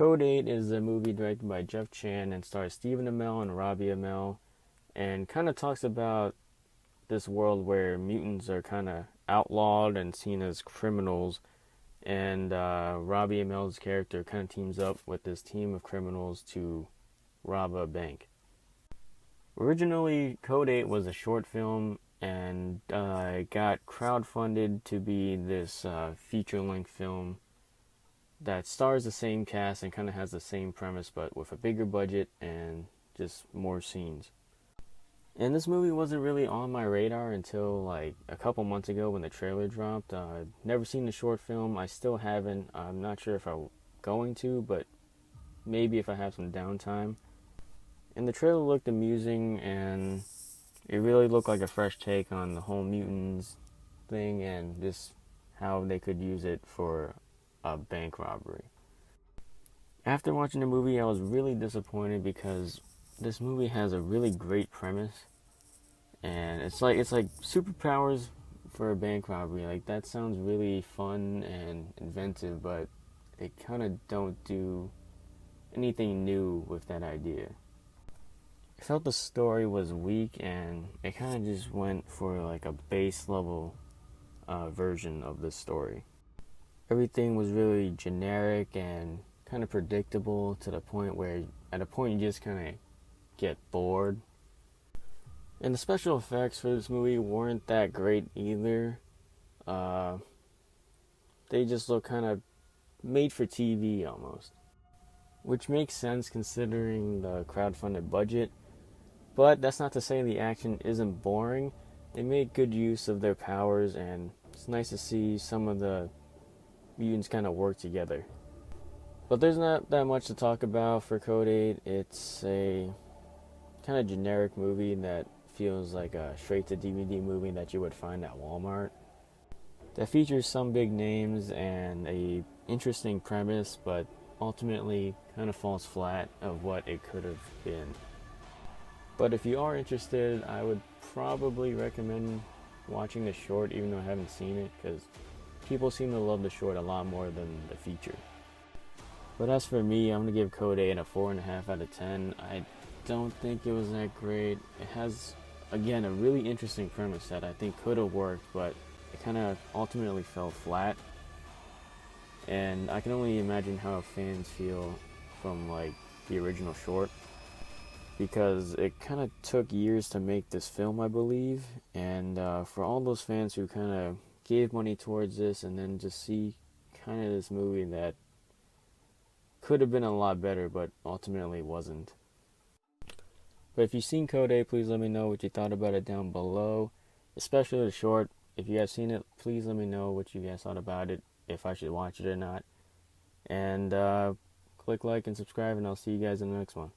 Code 8 is a movie directed by Jeff Chan and stars Stephen Amell and Robbie Amell, and kind of talks about this world where mutants are kind of outlawed and seen as criminals, and Robbie Amell's character kind of teams up with this team of criminals to rob a bank. Originally, Code 8 was a short film, and it got crowdfunded to be this feature-length film that stars the same cast and kind of has the same premise, but with a bigger budget and just more scenes. And this movie wasn't really on my radar until like a couple months ago when the trailer dropped. I've never seen the short film. I still haven't. I'm not sure if I'm going to, but maybe if I have some downtime. And the trailer looked amusing, and it really looked like a fresh take on the whole mutants thing and just how they could use it for a bank robbery. After watching the movie, I was really disappointed because this movie has a really great premise, and it's like superpowers for a bank robbery. Like, that sounds really fun and inventive, but they kind of don't do anything new with that idea. I felt the story was weak, and it kind of just went for like a base level version of the story. Everything was really generic and kind of predictable to the point where at a point you just kind of get bored. And the special effects for this movie weren't that great either. Uh, they just look kind of made for TV almost, which makes sense considering the crowdfunded budget. But that's not to say the action isn't boring. They made good use of their powers, and it's nice to see some of the mutants kind of work together. But there's not that much to talk about for Code 8. It's a kind of generic movie that feels like a straight-to-DVD movie that you would find at Walmart. That features some big names and a interesting premise, but ultimately kind of falls flat of what it could have been. But if you are interested, I would probably recommend watching the short, even though I haven't seen it, because people seem to love the short a lot more than the feature. But as for me, I'm going to give Code 8 a 4.5 out of 10. I don't think it was that great. It has, again, a really interesting premise that I think could have worked, but it kind of ultimately fell flat. And I can only imagine how fans feel from like the original short, because it kind of took years to make this film, I believe. And for all those fans who kind of gave money towards this and then just see kind of this movie that could have been a lot better but ultimately wasn't. But if you've seen Code 8, please let me know what you thought about it down below, especially the short. If you guys seen it, please let me know what you guys thought about it, if I should watch it or not. And click like and subscribe, and I'll see you guys in the next one.